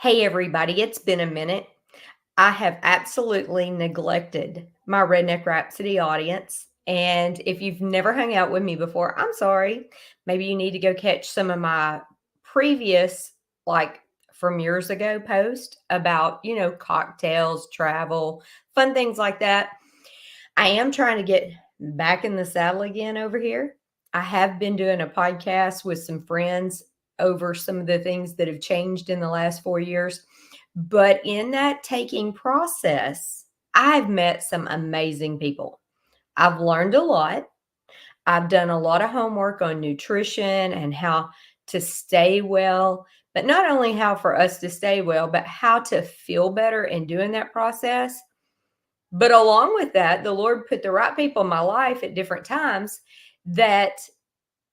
Hey, everybody, it's been a minute. I have absolutely neglected my Redneck Rhapsody audience. And if you've never hung out with me before, I'm sorry. Maybe you need to go catch some of my previous, like from years ago, posts about, cocktails, travel, fun things like that. I am trying to get back in the saddle again over here. I have been doing a podcast with some friends over some of the things that have changed in the last 4 years. But in that taking process, I've met some amazing people. I've learned a lot. I've done a lot of homework on nutrition and how to stay well, but not only how for us to stay well, but how to feel better in doing that process. But along with that, the Lord put the right people in my life at different times that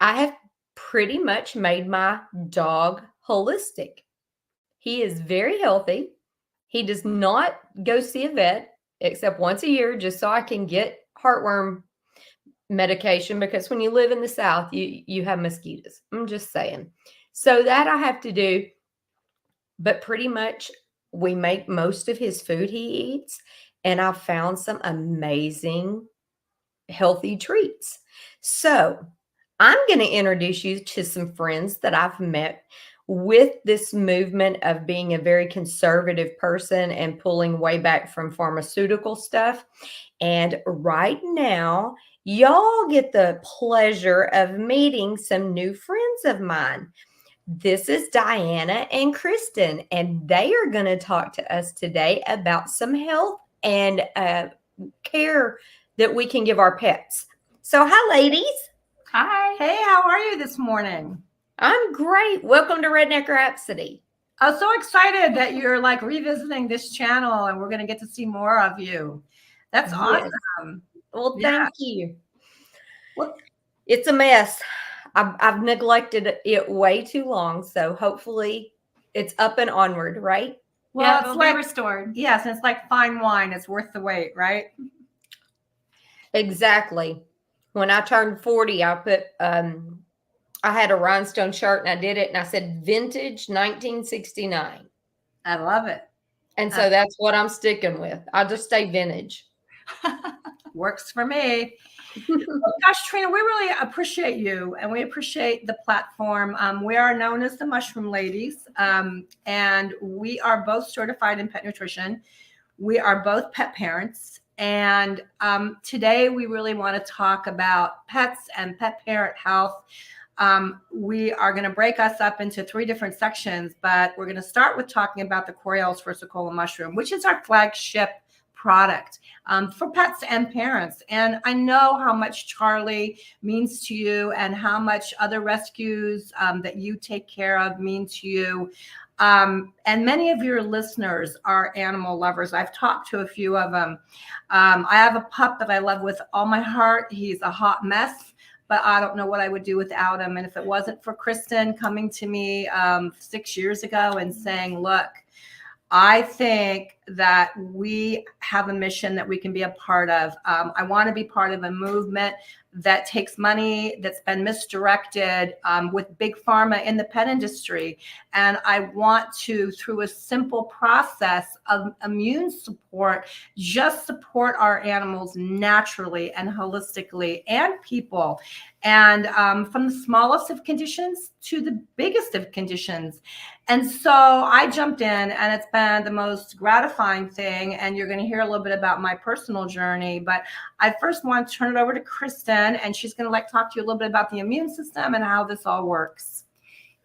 I have pretty much made my dog holistic. He is very healthy. He does not go see a vet except once a year just so I can get heartworm medication because when you live in the South, you have mosquitoes. I'm just saying. So that I have to do, but pretty much we make most of his food he eats, and I've found some amazing healthy treats. So I'm going to introduce you to some friends that I've met with this movement of being a very conservative person and pulling way back from pharmaceutical stuff. And right now, y'all get the pleasure of meeting some new friends of mine. This is Dyanah and Cristen, and they are going to talk to us today about some health and care that we can give our pets. So, hi, ladies. Hi. Hey, how are you this morning? I'm great. Welcome to Redneck Rhapsody. I'm so excited that you're like revisiting this channel and we're going to get to see more of you. That's awesome. Well, thank you. Well, it's a mess. I've neglected it way too long. So hopefully it's up and onward, right? Well, yeah, it's it'll like be restored. Yes, and it's like fine wine. It's worth the wait, right? Exactly. When I turned 40, I put I had a rhinestone shirt and I did it and I said vintage 1969. I love it. And so that's what I'm sticking with. I'll just stay vintage. Works for me. Well, gosh, Trina, we really appreciate you and we appreciate the platform. We are known as the Mushroom Ladies, and we are both certified in pet nutrition. We are both pet parents. And today we really want to talk about pets and pet parent health. We are going to break us up into 3 different sections, but we're going to start with talking about the Coriell's versicolor mushroom, which is our flagship product for pets and parents. And I know how much Charlie means to you and how much other rescues that you take care of mean to you. And many of your listeners are animal lovers. I've talked to a few of them. I have a pup that I love with all my heart. He's a hot mess, but I don't know what I would do without him. And if it wasn't for Cristen coming to me 6 years ago and saying, look, I think that we have a mission that we can be a part of. I want to be part of a movement that takes money that's been misdirected with big pharma in the pet industry. And I want to, through a simple process of immune support, just support our animals naturally and holistically and people. And from the smallest of conditions to the biggest of conditions. And so I jumped in and it's been the most gratifying thing. And you're going to hear a little bit about my personal journey. But I first want to turn it over to Cristen, and she's going to talk to you a little bit about the immune system and how this all works.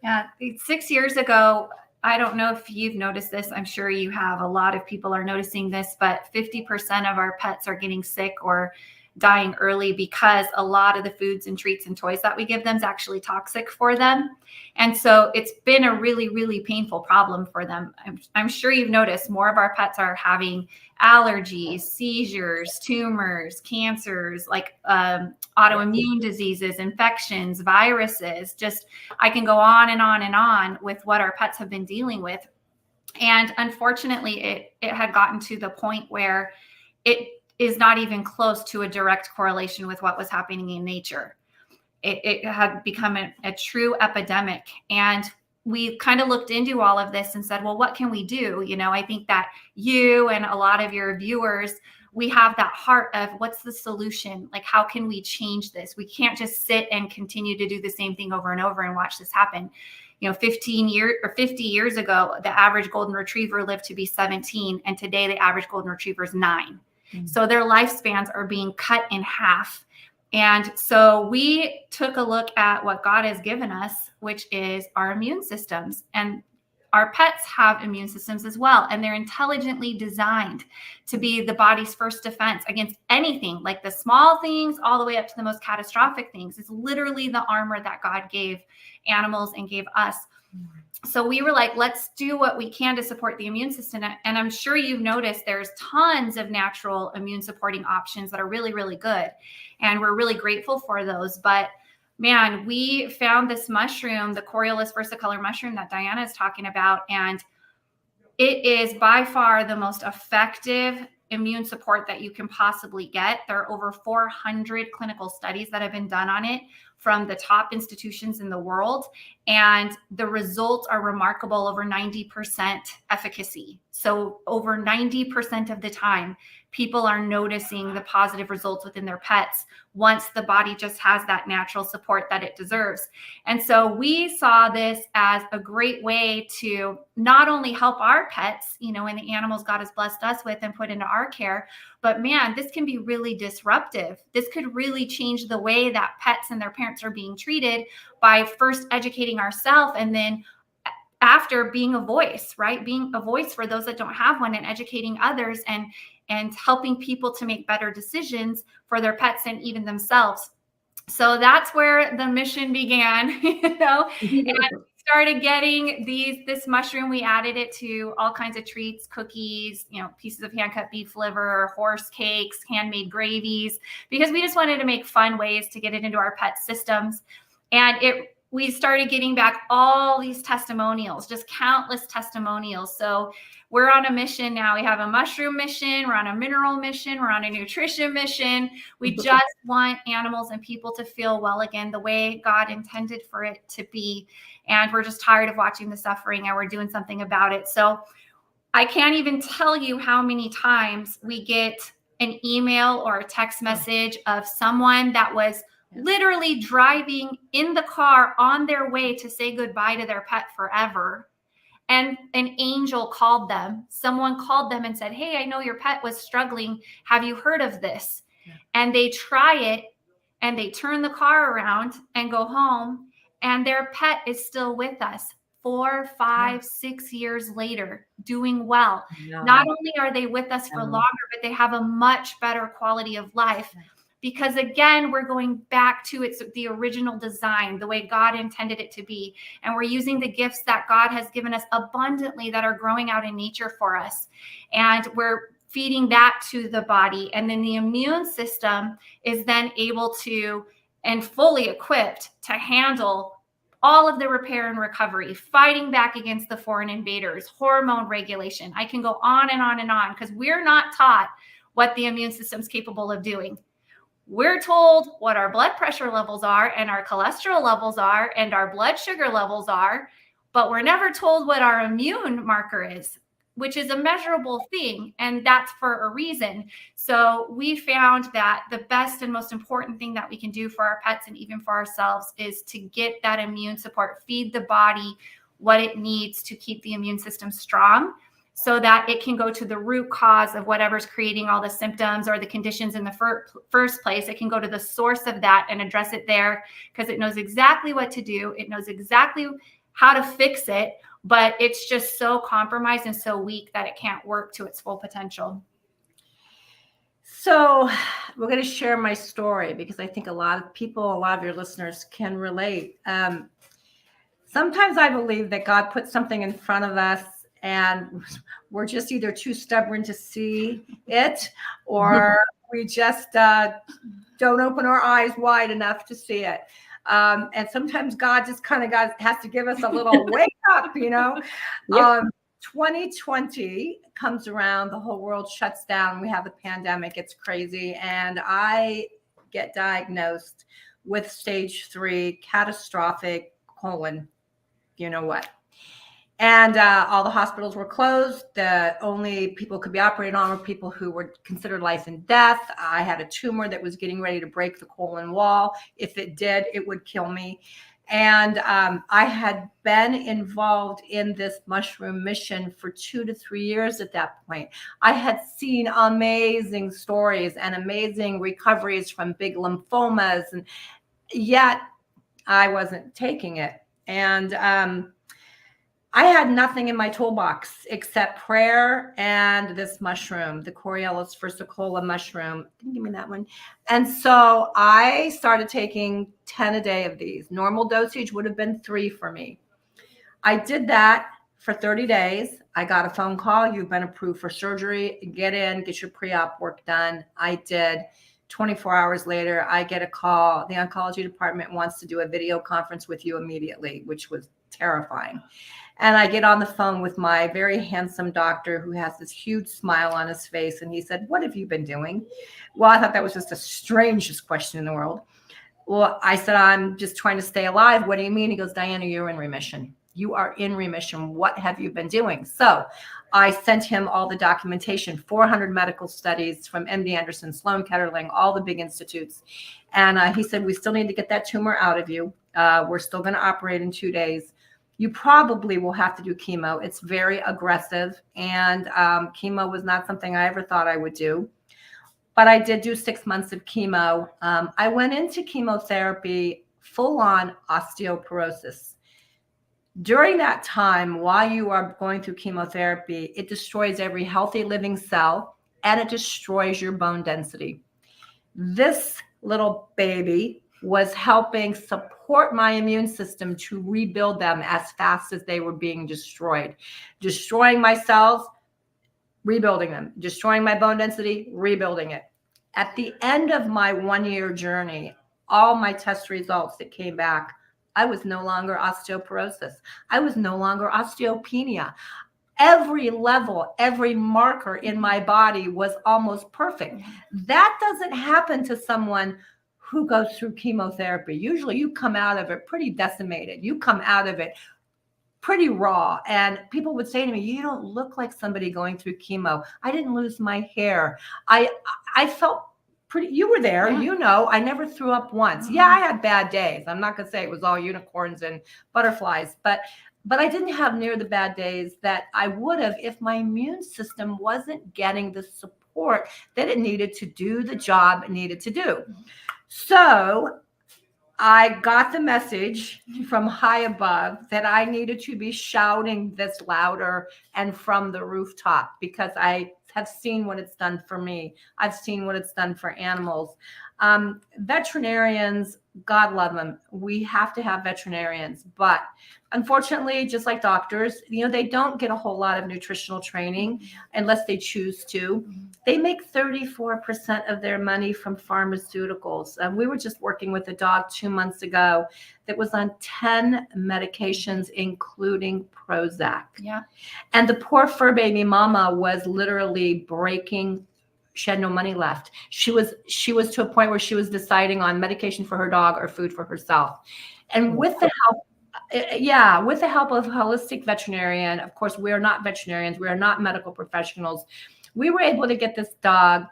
Yeah, 6 years ago, I don't know if you've noticed this. I'm sure you have. A lot of people are noticing this, but 50% of our pets are getting sick or dying early because a lot of the foods and treats and toys that we give them is actually toxic for them. And so it's been a really, really painful problem for them. I'm sure you've noticed more of our pets are having allergies, seizures, tumors, cancers, like autoimmune diseases, infections, viruses. Just I can go on and on and on with what our pets have been dealing with. And unfortunately, it had gotten to the point where it is not even close to a direct correlation with what was happening in nature. It had become a true epidemic. And we kind of looked into all of this and said, well, what can we do? I think that you and a lot of your viewers, we have that heart of what's the solution? Like, how can we change this? We can't just sit and continue to do the same thing over and over and watch this happen. 50 years ago, the average golden retriever lived to be 17. And today the average golden retriever is 9. Mm-hmm. So their lifespans are being cut in half. And so we took a look at what God has given us, which is our immune systems. And our pets have immune systems as well. And they're intelligently designed to be the body's first defense against anything, like the small things all the way up to the most catastrophic things. It's literally the armor that God gave animals and gave us. So we were like, let's do what we can to support the immune system. And I'm sure you've noticed there's tons of natural immune supporting options that are really, really good. And we're really grateful for those. But man, we found this mushroom, the Coriolis versicolor mushroom that Dyanah is talking about. And it is by far the most effective immune support that you can possibly get. There are over 400 clinical studies that have been done on it from the top institutions in the world. And the results are remarkable, over 90% efficacy. So over 90% of the time, people are noticing the positive results within their pets once the body just has that natural support that it deserves. And so we saw this as a great way to not only help our pets, and the animals God has blessed us with and put into our care, but man, this can be really disruptive. This could really change the way that pets and their parents are being treated by first educating ourselves and then after being a voice, right? Being a voice for those that don't have one and educating others and helping people to make better decisions for their pets and even themselves. So that's where the mission began, and we started getting this mushroom. We added it to all kinds of treats, cookies, pieces of hand-cut beef liver, horse cakes, handmade gravies, because we just wanted to make fun ways to get it into our pet systems. And we started getting back all these testimonials, just countless testimonials. So we're on a mission now. We have a mushroom mission. We're on a mineral mission. We're on a nutrition mission. We just want animals and people to feel well again, the way God intended for it to be. And we're just tired of watching the suffering, and we're doing something about it. So I can't even tell you how many times we get an email or a text message of someone that was literally driving in the car on their way to say goodbye to their pet forever. And an angel called them. Someone called them and said, hey, I know your pet was struggling. Have you heard of this? Yeah. And they try it and they turn the car around and go home, and their pet is still with us 4, 5, 6 years later, doing well. Yeah. Not only are they with us for longer, but they have a much better quality of life. Yeah. Because again, we're going back to the original design, the way God intended it to be. And we're using the gifts that God has given us abundantly that are growing out in nature for us. And we're feeding that to the body. And then the immune system is then able to and fully equipped to handle all of the repair and recovery, fighting back against the foreign invaders, hormone regulation. I can go on and on and on, because we're not taught what the immune system is capable of doing. We're told what our blood pressure levels are and our cholesterol levels are and our blood sugar levels are, but we're never told what our immune marker is, which is a measurable thing. And that's for a reason. So we found that the best and most important thing that we can do for our pets and even for ourselves is to get that immune support, feed the body what it needs to keep the immune system strong, so that it can go to the root cause of whatever's creating all the symptoms or the conditions in the first place. It can go to the source of that and address it there, because it knows exactly what to do. It knows exactly how to fix it, but it's just so compromised and so weak that it can't work to its full potential. So we're going to share my story, because I think a lot of your listeners can relate. Sometimes I believe that God put something in front of us, and we're just either too stubborn to see it, or we just don't open our eyes wide enough to see it. And sometimes God just kind of has to give us a little wake up, Yep. 2020 comes around, the whole world shuts down. We have a pandemic. It's crazy. And I get diagnosed with stage 3 catastrophic colon you know what. And all the hospitals were closed. The only people could be operated on were people who were considered life and death. I had a tumor that was getting ready to break the colon wall. If it did, it would kill me. And I had been involved in this mushroom mission for 2 to 3 years at that point. I had seen amazing stories and amazing recoveries from big lymphomas, and yet I wasn't taking it. And I had nothing in my toolbox except prayer and this mushroom, the Coriellus versicolor mushroom. Can you give me that one? And so I started taking 10 a day of these. Normal dosage would have been 3 for me. I did that for 30 days. I got a phone call. You've been approved for surgery. Get in, get your pre-op work done. I did. 24 hours later, I get a call. The oncology department wants to do a video conference with you immediately, which was terrifying. And I get on the phone with my very handsome doctor who has this huge smile on his face. And he said, "What have you been doing?" Well, I thought that was just the strangest question in the world. Well, I said, "I'm just trying to stay alive." "What do you mean?" He goes, "Dyanah, you're in remission. You are in remission. What have you been doing?" So I sent him all the documentation, 400 medical studies from MD Anderson, Sloan Kettering, all the big institutes. And he said, "We still need to get that tumor out of you. We're still going to operate in 2 days. You probably will have to do chemo. It's very aggressive." And chemo was not something I ever thought I would do. But I did do 6 months of chemo. I went into chemotherapy full-on osteoporosis. During that time, while you are going through chemotherapy, it destroys every healthy living cell and it destroys your bone density. This little baby was helping support my immune system to rebuild them as fast as they were being destroyed. Destroying my cells, rebuilding them. Destroying my bone density, rebuilding it. At the end of my 1-year journey, all my test results that came back, I was no longer osteoporosis. I was no longer osteopenia. Every level, every marker in my body was almost perfect. That doesn't happen to someone who goes through chemotherapy. Usually you come out of it pretty decimated. You come out of it pretty raw. And people would say to me, "You don't look like somebody going through chemo." I didn't lose my hair. I felt pretty, you were there, you know, I never threw up once. Yeah, I had bad days. I'm not going to say it was all unicorns and butterflies, but I didn't have near the bad days that I would have if my immune system wasn't getting the support that it needed to do the job it needed to do. So I got the message from high above that I needed to be shouting this louder and from the rooftop, because I have seen what it's done for me. I've seen what it's done for animals. Veterinarians, God love them. We have to have veterinarians, but unfortunately, just like doctors, you know, they don't get a whole lot of nutritional training unless they choose to. They make 34% of their money from pharmaceuticals. We were just working with a dog 2 months ago that was on 10 medications, including Prozac. Yeah. And the poor fur baby mama was literally breaking. She had no money left. She was to a point where she was deciding on medication for her dog or food for herself. And with the help of a holistic veterinarian, of course, we are not veterinarians, we are not medical professionals. We were able to get this dog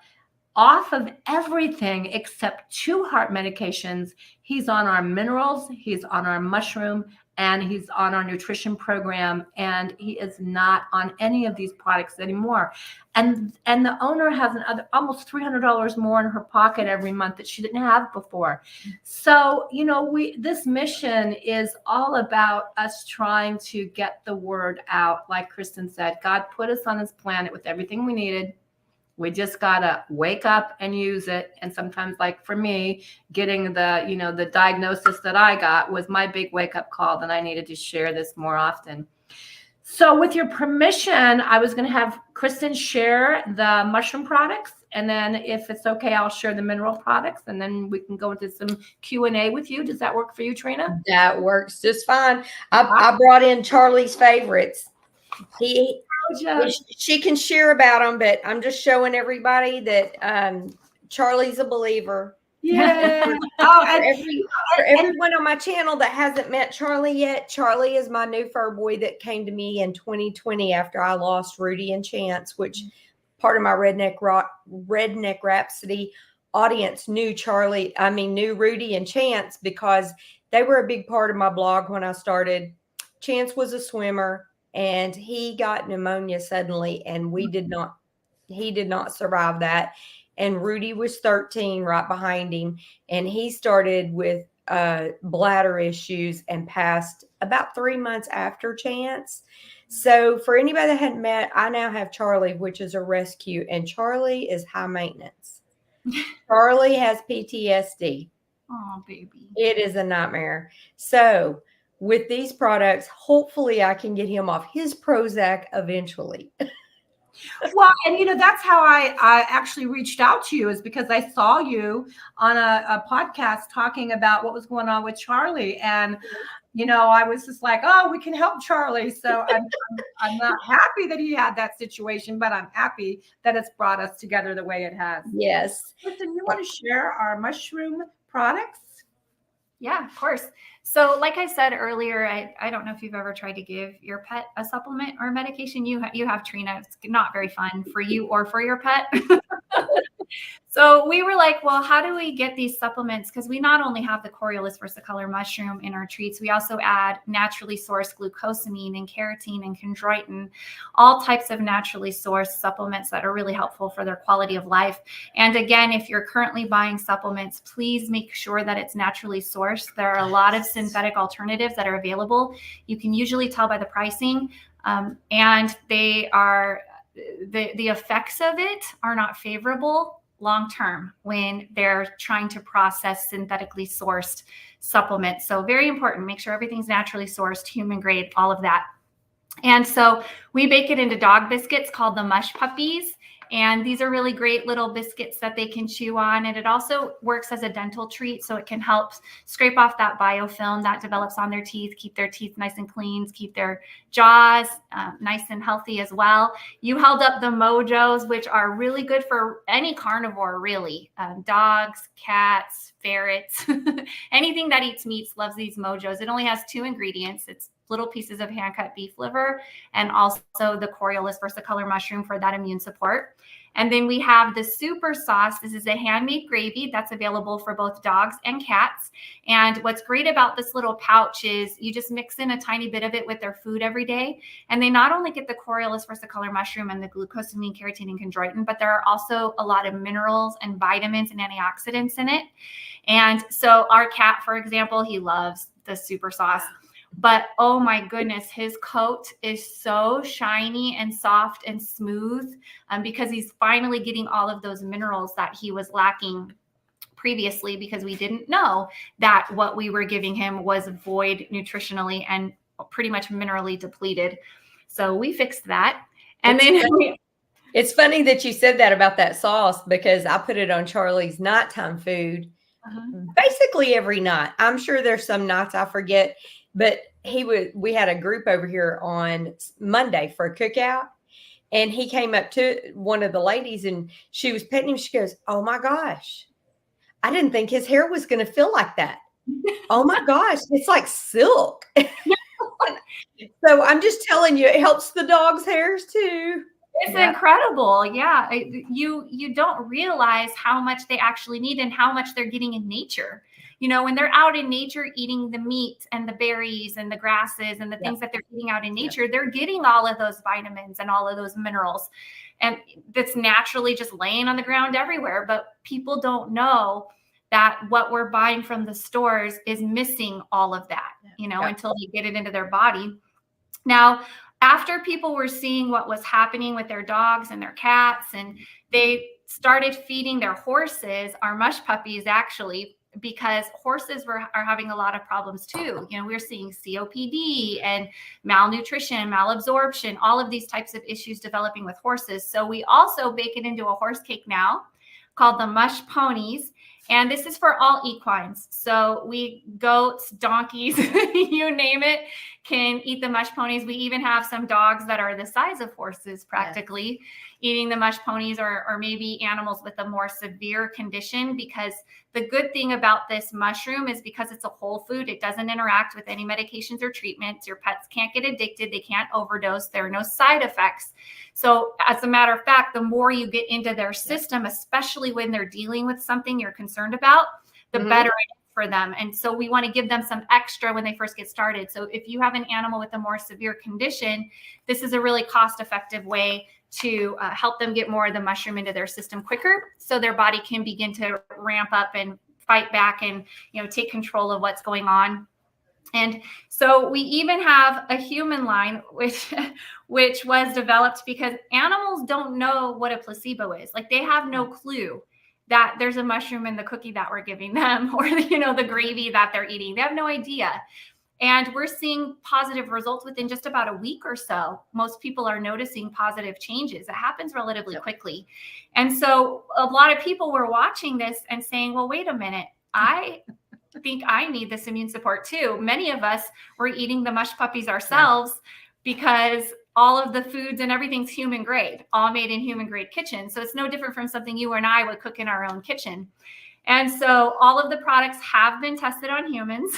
off of everything except 2 heart medications. He's on our minerals, he's on our mushroom, and he's on our nutrition program, and he is not on any of these products anymore. And the owner has almost $300 more in her pocket every month that she didn't have before. So, you know, this mission is all about us trying to get the word out. Like Kristen said, God put us on this planet with everything we needed. We just gotta wake up and use it. And sometimes, like for me, getting the diagnosis that I got was my big wake up call that I needed to share this more often. So with your permission, I was going to have Kristen share the mushroom products. And then if it's okay, I'll share the mineral products. And then we can go into some Q&A with you. Does that work for you, Trina? That works just fine. I brought in Charlie's favorites. She can share about them, but I'm just showing everybody that Charlie's a believer. Yeah. Oh, For everyone on my channel that hasn't met Charlie yet, Charlie is my new fur boy that came to me in 2020 after I lost Rudy and Chance, which part of my Redneck Rhapsody audience knew Rudy and Chance because they were a big part of my blog when I started. Chance was a swimmer and he got pneumonia suddenly, and he did not survive that. And Rudy was 13 right behind him, and he started with bladder issues and passed about 3 months after Chance. So for anybody that hadn't met, I now have Charlie, which is a rescue, and Charlie is high maintenance. Charlie has PTSD. Oh, baby. It is a nightmare. So with these products, hopefully I can get him off his Prozac eventually. Well, and that's how I actually reached out to you, is because I saw you on a podcast talking about what was going on with Charlie. And, I was just like, oh, we can help Charlie. So I'm not happy that he had that situation, but I'm happy that it's brought us together the way it has. Yes. Listen, you want to share our mushroom products? Yeah, of course. So like I said earlier, I don't know if you've ever tried to give your pet a supplement or a medication. You have, Trina. It's not very fun for you or for your pet. So we were like, well, how do we get these supplements? Because we not only have the Coriolis versicolor mushroom in our treats, we also add naturally sourced glucosamine and carotene and chondroitin, all types of naturally sourced supplements that are really helpful for their quality of life. And again, if you're currently buying supplements, please make sure that it's naturally sourced. There are a lot of synthetic alternatives that are available. You can usually tell by the pricing, and they are the effects of it are not favorable long-term when they're trying to process synthetically sourced supplements. So very important, make sure everything's naturally sourced, human grade, all of that. And so we bake it into dog biscuits called the Mush Puppies. And these are really great little biscuits that they can chew on. And it also works as a dental treat. So it can help scrape off that biofilm that develops on their teeth, keep their teeth nice and clean, keep their jaws nice and healthy as well. You held up the Mojos, which are really good for any carnivore, really. Dogs, cats, ferrets, anything that eats meats loves these Mojos. It only has 2 ingredients. It's little pieces of hand-cut beef liver and also the Coriolis versicolor mushroom for that immune support. And then we have the super sauce. This is a handmade gravy that's available for both dogs and cats. And what's great about this little pouch is you just mix in a tiny bit of it with their food every day. And they not only get the Coriolis versicolor mushroom and the glucosamine, carotene, and chondroitin, but there are also a lot of minerals and vitamins and antioxidants in it. And so our cat, for example, he loves the super sauce. But oh my goodness, his coat is so shiny and soft and smooth because he's finally getting all of those minerals that he was lacking previously, because we didn't know that what we were giving him was void nutritionally and pretty much minerally depleted. So we fixed that. And It's funny that you said that about that sauce, because I put it on Charlie's nighttime food basically every night. I'm sure there's some nights I forget. But we had a group over here on Monday for a cookout, and he came up to one of the ladies and she was petting him. She goes, "Oh my gosh, I didn't think his hair was going to feel like that. Oh my gosh, it's like silk." So I'm just telling you, it helps the dog's hairs too. It's incredible. Yeah. You don't realize how much they actually need and how much they're getting in nature. When they're out in nature eating the meat and the berries and the grasses and the things that they're eating out in nature, they're getting all of those vitamins and all of those minerals. And that's naturally just laying on the ground everywhere. But people don't know that what we're buying from the stores is missing all of that, until they get it into their body. Now, after people were seeing what was happening with their dogs and their cats, and they started feeding their horses, our Mush Puppies actually, because horses are having a lot of problems too. We're seeing COPD and malnutrition, malabsorption, all of these types of issues developing with horses. So we also bake it into a horse cake now called the Mush Ponies. And this is for all equines. So goats, donkeys, you name it, can eat the mush ponies. We even have some dogs that are the size of horses practically eating the mush ponies, or maybe animals with a more severe condition, because the good thing about this mushroom is because it's a whole food, it doesn't interact with any medications or treatments. Your pets can't get addicted. They can't overdose. There are no side effects. So as a matter of fact, the more you get into their system, especially when they're dealing with something you're concerned about, the better it is for them. And so we want to give them some extra when they first get started. So if you have an animal with a more severe condition, this is a really cost-effective way to help them get more of the mushroom into their system quicker, so their body can begin to ramp up and fight back and, you know, take control of what's going on. And so we even have a human line, which was developed because animals don't know what a placebo is. Like, they have no clue that there's a mushroom in the cookie that we're giving them, or, you know, the gravy that they're eating. They have no idea. And we're seeing positive results within just about a week or so. Most people are noticing positive changes. It happens relatively quickly. And so a lot of people were watching this and saying, well, wait a minute, I think I need this immune support too. Many of us were eating the mush puppies ourselves because all of the foods and everything's human grade, all made in human grade kitchens. So it's no different from something you and I would cook in our own kitchen. And so all of the products have been tested on humans.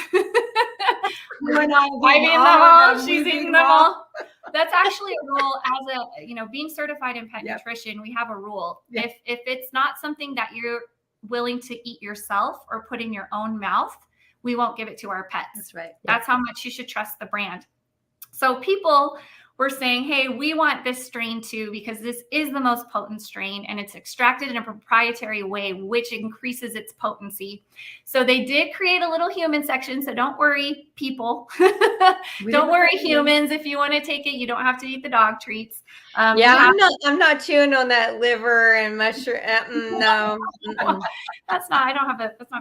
She's eating them all. That's actually a rule. As a, you know, being certified in pet nutrition, we have a rule. If it's not something that you're willing to eat yourself or put in your own mouth, we won't give it to our pets. That's right. That's how much you should trust the brand. So people were saying, hey, we want this strain too, because this is the most potent strain and it's extracted in a proprietary way, which increases its potency. So they did create a little human section. So don't worry, people. Don't worry, humans. If you want to take it, you don't have to eat the dog treats. I'm not chewing on that liver and mushroom. No. That's not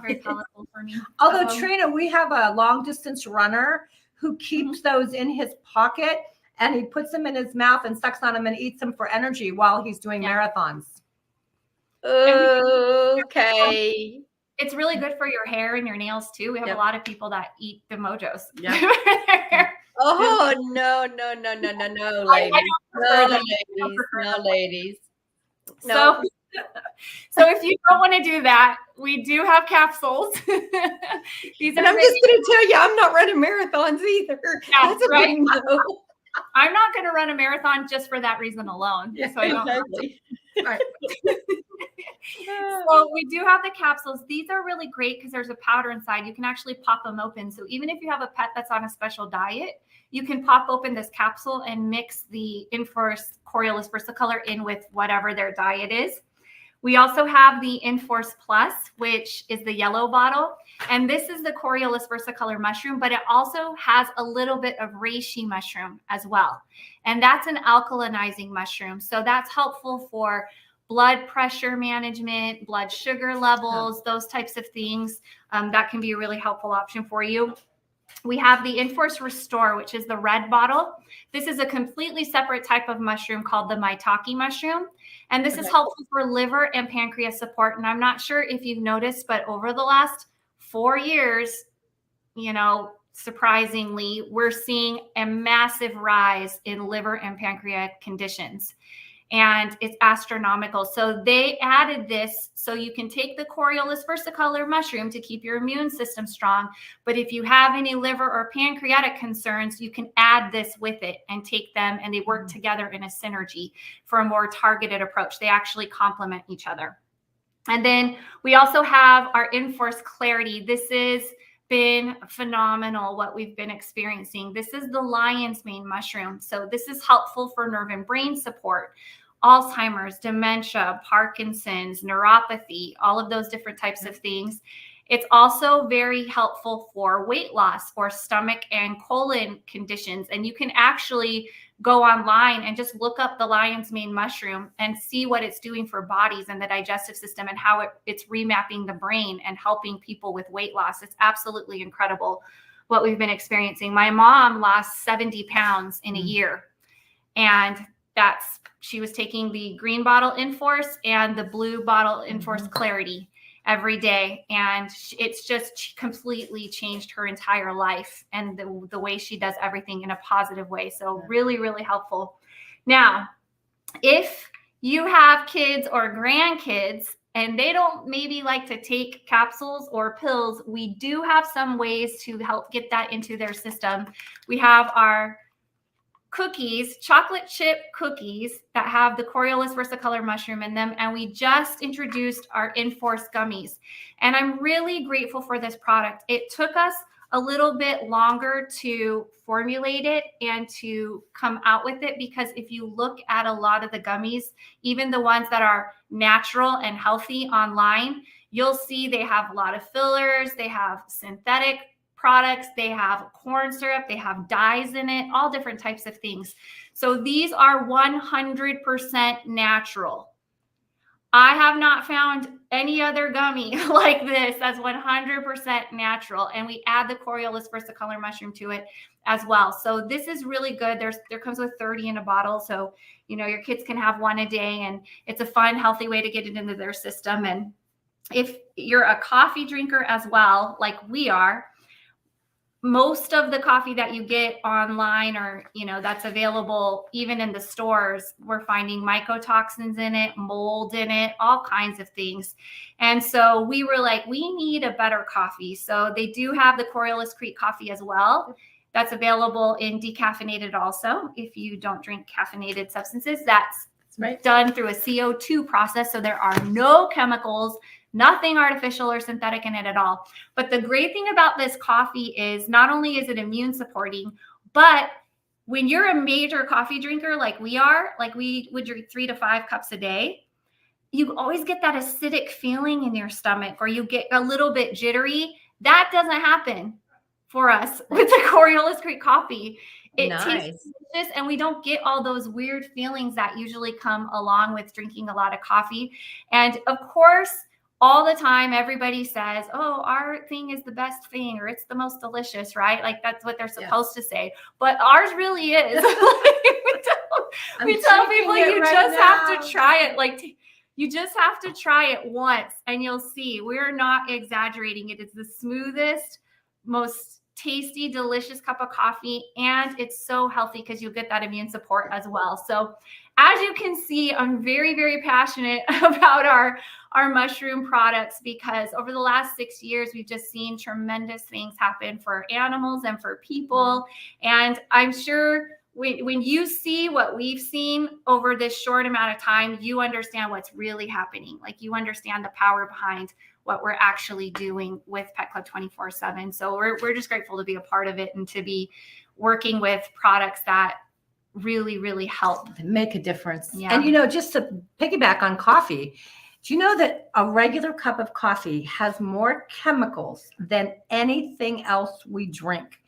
very palatable for me. Although, Trina, we have a long distance runner who keeps those in his pocket, and he puts them in his mouth and sucks on them and eats them for energy while he's doing marathons. Okay. It's really good for your hair and your nails too. We have a lot of people that eat the mojos. Oh, no, ladies. No. So if you don't want to do that, we do have capsules. And I'm just going to tell you, I'm not running marathons either. Yeah, that's right. I'm not going to run a marathon just for that reason alone. Yeah, so I don't exactly. So we do have the capsules. These are really great because there's a powder inside. You can actually pop them open. So even if you have a pet that's on a special diet, you can pop open this capsule and mix the Enforce Coriolis versicolor in with whatever their diet is. We also have the Enforce Plus, which is the yellow bottle. And this is the Coriolis versicolor mushroom, but it also has a little bit of reishi mushroom as well. And that's an alkalinizing mushroom. So that's helpful for blood pressure management, blood sugar levels, those types of things. That can be a really helpful option for you. We have the Enforce Restore, which is the red bottle. This is a completely separate type of mushroom called the maitake mushroom. And this is helpful for liver and pancreas support. And I'm not sure if you've noticed, but over the last 4 years, you know, surprisingly, we're seeing a massive rise in liver and pancreatic conditions. And it's astronomical. So they added this so you can take the Coriolis versicolor mushroom to keep your immune system strong. But if you have any liver or pancreatic concerns, you can add this with it and take them, and they work together in a synergy for a more targeted approach. They actually complement each other. And then we also have our Enforce Clarity. This has been phenomenal what we've been experiencing. This is the lion's mane mushroom. So this is helpful for nerve and brain support, Alzheimer's, dementia, Parkinson's, neuropathy, all of those different types of things. It's also very helpful for weight loss or stomach and colon conditions. And you can actually go online and just look up the lion's mane mushroom and see what it's doing for bodies and the digestive system and how it's remapping the brain and helping people with weight loss. It's absolutely incredible what we've been experiencing. My mom lost 70 pounds in a year, and she was taking the green bottle Enforce and the blue bottle Enforce Clarity. every day. And it's just completely changed her entire life and the way she does everything in a positive way. So really, really helpful. Now, if you have kids or grandkids and they don't maybe like to take capsules or pills, we do have some ways to help get that into their system. We have our cookies, chocolate chip cookies that have the Coriolis versicolor mushroom in them. And we just introduced our Enforce gummies. And I'm really grateful for this product. It took us a little bit longer to formulate it and to come out with it, because if you look at a lot of the gummies, even the ones that are natural and healthy online, you'll see they have a lot of fillers, they have synthetic products, they have corn syrup, they have dyes in it, all different types of things. So these are 100% natural. I have not found any other gummy like this that's 100% natural. And we add the Coriolis versicolor mushroom to it as well. So this is really good. There comes with 30 in a bottle. So, you know, your kids can have one a day, and it's a fun, healthy way to get it into their system. And if you're a coffee drinker as well, like we are, most of the coffee that you get online or, you know, that's available even in the stores, we're finding mycotoxins in it, mold in it, all kinds of things. And so we were like, we need a better coffee. So they do have the Coriolis Creek coffee as well. That's available in decaffeinated also. If you don't drink caffeinated substances, that's done through a CO2 process. So there are no chemicals, nothing artificial or synthetic in it at all. But the great thing about this coffee is not only is it immune supporting, but when you're a major coffee drinker like we are, like we would drink 3 to 5 cups a day, you always get that acidic feeling in your stomach, or you get a little bit jittery. That doesn't happen for us with the Coriolis Creek coffee. It tastes delicious, and we don't get all those weird feelings that usually come along with drinking a lot of coffee. And of course, all the time, everybody says, oh, our thing is the best thing, or it's the most delicious, right? Like that's what they're supposed to say. But ours really is. we tell people you just have to try it. Like you just have to try it once and you'll see. We're not exaggerating. It is the smoothest, most tasty, delicious cup of coffee. And it's so healthy because you get that immune support as well. So as you can see, I'm very, very passionate about our mushroom products, because over the last 6 years, we've just seen tremendous things happen for animals and for people. And I'm sure when you see what we've seen over this short amount of time, you understand what's really happening. Like you understand the power behind what we're actually doing with Pet Club 24/7. So we're just grateful to be a part of it and to be working with products that really, really help make a difference. Yeah. And, you know, just to piggyback on coffee, do you know that a regular cup of coffee has more chemicals than anything else we drink?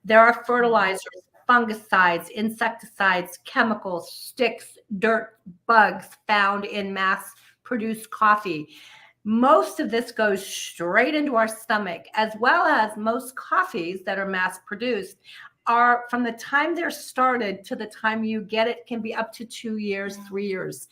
There are fertilizers, fungicides, insecticides, chemicals, sticks, dirt, bugs found in mass-produced coffee. Most of this goes straight into our stomach, as well as most coffees that are mass-produced are, from the time they're started to the time you get it, can be up to 2 years, 3 years.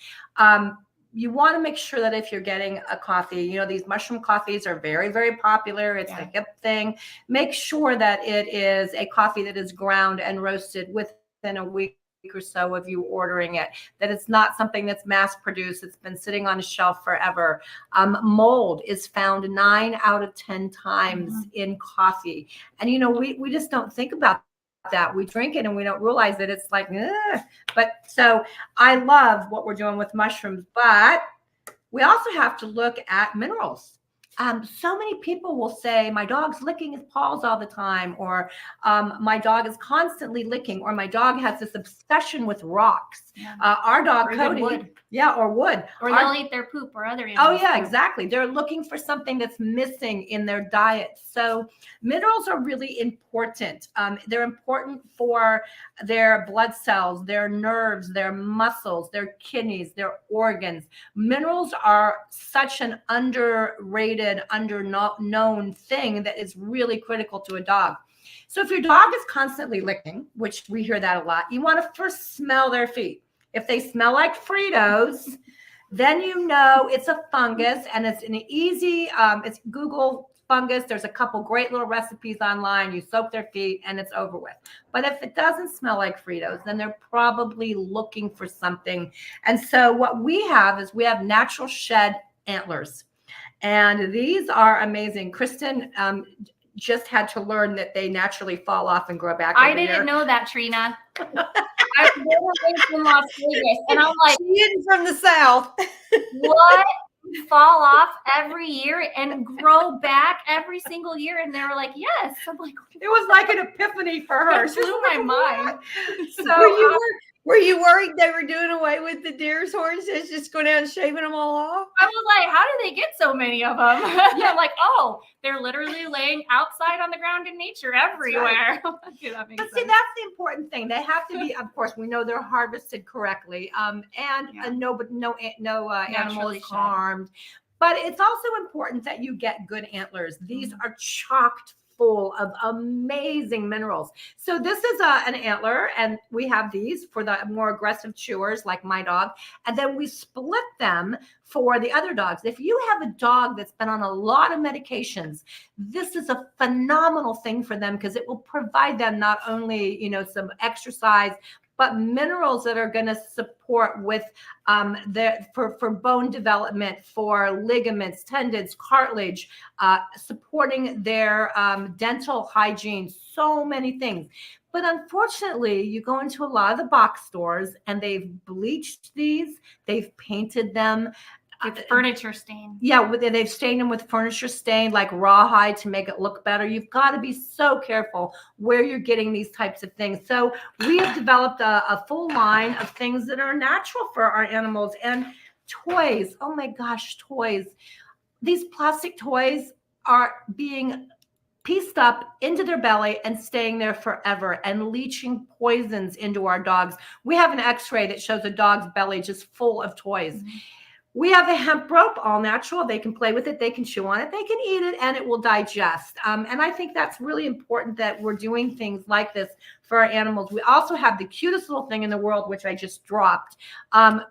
You want to make sure that if you're getting a coffee, you know, these mushroom coffees are very, very popular. It's a hip thing. Make sure that it is a coffee that is ground and roasted within a week or so of you ordering it, that it's not something that's mass produced. It's been sitting on a shelf forever. Mold is found 9 out of 10 times in coffee. And, you know, we just don't think about that. We drink it and we don't realize that it's like, ugh. But so I love what we're doing with mushrooms, but we also have to look at minerals. So many people will say, my dog's licking his paws all the time, or my dog is constantly licking, or my dog has this obsession with rocks. Our dog, Cody, wood. Or wood. Or they'll eat their poop or other animals. Oh, yeah, exactly. They're looking for something that's missing in their diet. So minerals are really important. They're important for their blood cells, their nerves, their muscles, their kidneys, their organs. Minerals are such an underrated, underknown thing that is really critical to a dog. So if your dog is constantly licking, which we hear that a lot, you want to first smell their feet. If they smell like Fritos, then you know it's a fungus, and it's an easy, it's Google fungus. There's a couple great little recipes online. You soak their feet and it's over with. But if it doesn't smell like Fritos, then they're probably looking for something. And so what we have is we have natural shed antlers. And these are amazing. Kristen just had to learn that they naturally fall off and grow back. I didn't know that, Trina. I was in Las Vegas, and I'm like, she isn't from the South. what? Fall off every year and grow back every single year? And they were like, yes. I'm like, it was like an epiphany for her. It blew my mind. So were you worried they were doing away with the deer's horns? It's just going down and shaving them all off? I was like, how do they get so many of them? Yeah. Like, oh, they're literally laying outside on the ground in nature everywhere. Right. Okay, that makes sense. See, that's the important thing. They have to be, of course, we know they're harvested correctly, and no animal is harmed. But it's also important that you get good antlers. These are chocked full of amazing minerals. So this is an antler, and we have these for the more aggressive chewers like my dog, and then we split them for the other dogs. If you have a dog that's been on a lot of medications, this is a phenomenal thing for them, because it will provide them not only, some exercise, but minerals that are going to support with for bone development, for ligaments, tendons, cartilage, supporting their dental hygiene, so many things. But unfortunately, you go into a lot of the box stores and they've bleached these, they've painted them. With furniture stain. Yeah, they've stained them with furniture stain, like rawhide, to make it look better. You've got to be so careful where you're getting these types of things. So we have developed a full line of things that are natural for our animals. And toys, oh my gosh, toys. These plastic toys are being pieced up into their belly and staying there forever and leaching poisons into our dogs. We have an x-ray that shows a dog's belly just full of toys. Mm-hmm. We have a hemp rope, all natural. They can play with it. They can chew on it. They can eat it, and it will digest. And I think that's really important that we're doing things like this for our animals. We also have the cutest little thing in the world, which I just dropped,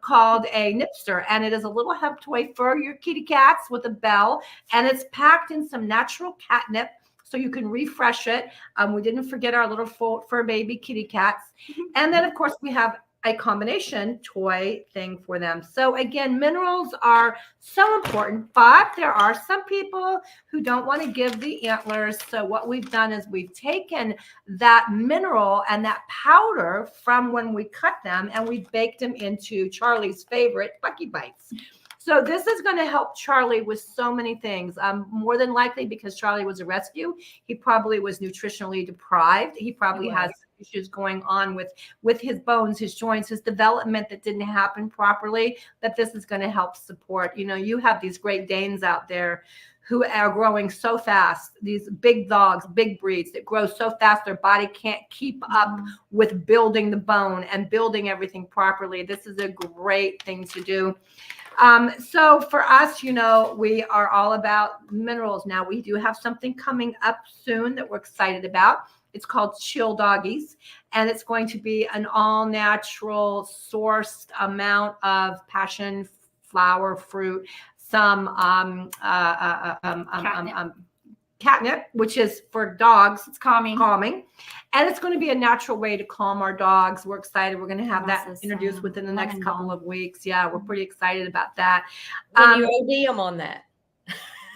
called a nipster. And it is a little hemp toy for your kitty cats with a bell. And it's packed in some natural catnip, so you can refresh it. We didn't forget our little fur baby kitty cats. And then, of course, we have a combination toy thing for them. So again, minerals are so important, but there are some people who don't want to give the antlers. So what we've done is we've taken that mineral and that powder from when we cut them, and we baked them into Charlie's favorite Bucky Bites. So this is going to help Charlie with so many things. More than likely, because Charlie was a rescue, he probably was nutritionally deprived. He probably has issues going on with his bones, his joints, his development that didn't happen properly, that this is going to help support. You have these Great Danes out there who are growing so fast, these big dogs, big breeds that grow so fast, their body can't keep up with building the bone and building everything properly. This is a great thing to do. So for us, we are all about minerals. Now we do have something coming up soon that we're excited about. It's called Chill Doggies, and it's going to be an all natural sourced amount of passion flower fruit, some catnip, which is for dogs. It's calming. And it's going to be a natural way to calm our dogs. We're excited. We're going to have that introduced within the next couple of weeks. Yeah, we're pretty excited about that. Can you OD them on that?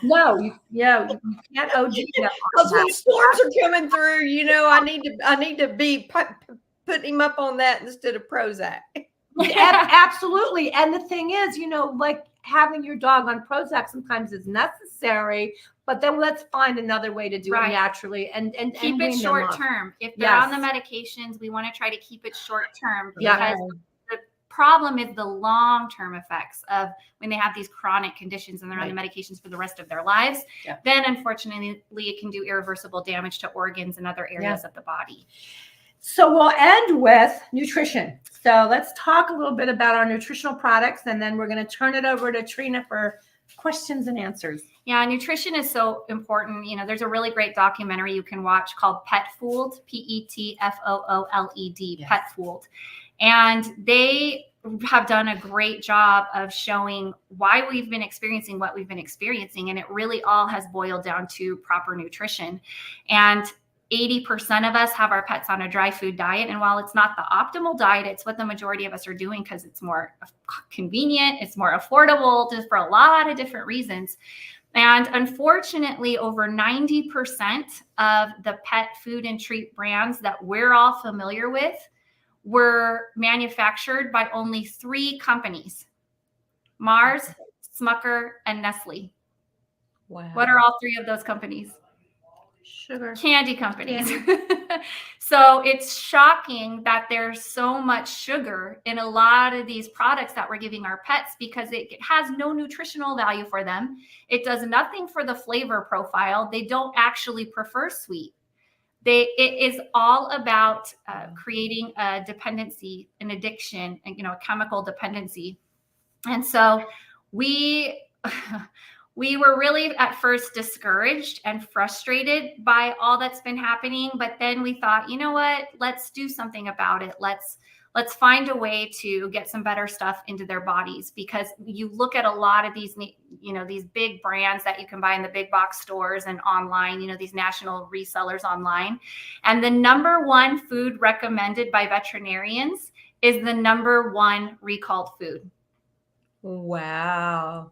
No, you can't OD. Because when storms are coming through, I need to be putting him up on that instead of Prozac. Absolutely. And the thing is, like having your dog on Prozac sometimes is necessary, but then let's find another way to do it naturally and keep it short term. If they're on the medications, we want to try to keep it short term, because the problem is the long-term effects of when they have these chronic conditions and they're on the medications for the rest of their lives. Then unfortunately it can do irreversible damage to organs and other areas of the body. So we'll end with nutrition. So let's talk a little bit about our nutritional products, and then we're going to turn it over to Trina for questions and answers. Yeah, nutrition is so important. There's a really great documentary you can watch called Pet Fooled, Petfooled. Pet Fooled. And they have done a great job of showing why we've been experiencing what we've been experiencing. And it really all has boiled down to proper nutrition. And 80% of us have our pets on a dry food diet. And while it's not the optimal diet, it's what the majority of us are doing because it's more convenient, it's more affordable, just for a lot of different reasons. And unfortunately, over 90% of the pet food and treat brands that we're all familiar with were manufactured by only 3 companies: Mars, Smucker, and Nestle. Wow. What are all 3 of those companies? Sugar. Candy companies. So it's shocking that there's so much sugar in a lot of these products that we're giving our pets because it has no nutritional value for them. It does nothing for the flavor profile. They don't actually prefer sweet. It is all about creating a dependency, an addiction, and, a chemical dependency. And so we were really at first discouraged and frustrated by all that's been happening. But then we thought, you know what, let's do something about it. Let's find a way to get some better stuff into their bodies, because you look at a lot of these, these big brands that you can buy in the big box stores and online, these national resellers online. And the number 1 food recommended by veterinarians is the number 1 recalled food. Wow.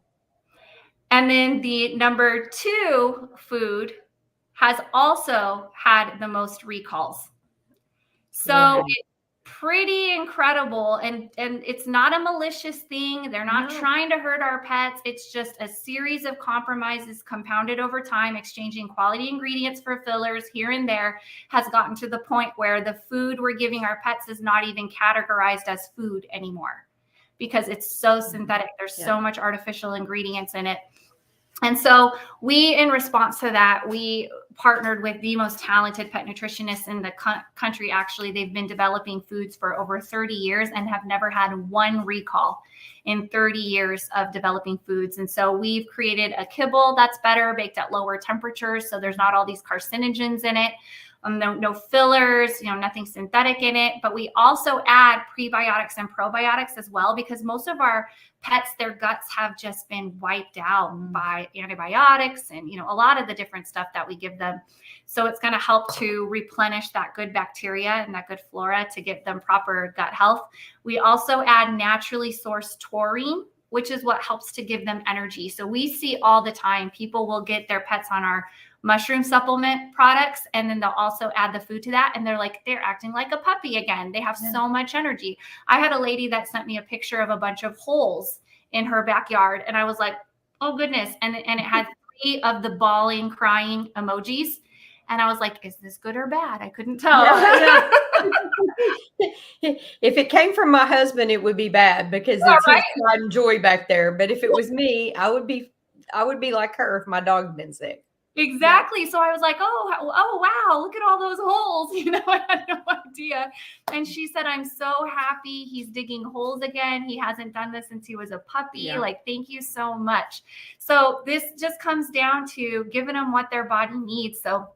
And then the number 2 food has also had the most recalls. So it's pretty incredible. And it's not a malicious thing. They're not trying to hurt our pets. It's just a series of compromises compounded over time, exchanging quality ingredients for fillers here and there, has gotten to the point where the food we're giving our pets is not even categorized as food anymore, because it's so synthetic. There's so much artificial ingredients in it. And so we, in response to that, we partnered with the most talented pet nutritionists in the country. Actually, they've been developing foods for over 30 years and have never had 1 recall in 30 years of developing foods. And so we've created a kibble that's better, baked at lower temperatures, so there's not all these carcinogens in it. No fillers, nothing synthetic in it. But we also add prebiotics and probiotics as well, because most of our pets, their guts have just been wiped out by antibiotics and, a lot of the different stuff that we give them. So it's going to help to replenish that good bacteria and that good flora to give them proper gut health. We also add naturally sourced taurine, which is what helps to give them energy. So we see all the time, people will get their pets on our mushroom supplement products, and then they'll also add the food to that, and they're acting like a puppy again. They have so much energy. I had a lady that sent me a picture of a bunch of holes in her backyard, and I was like, oh goodness. And it had 3 of the bawling, crying emojis, and I was like, is this good or bad? I couldn't tell. If it came from my husband, it would be bad, because it's his pride and joy back there. But if it was me, I would be like her if my dog had been sick. Exactly. Yeah. So I was like, oh, wow, look at all those holes. I had no idea. And she said, I'm so happy he's digging holes again. He hasn't done this since he was a puppy. Yeah. Like, thank you so much. So this just comes down to giving them what their body needs. So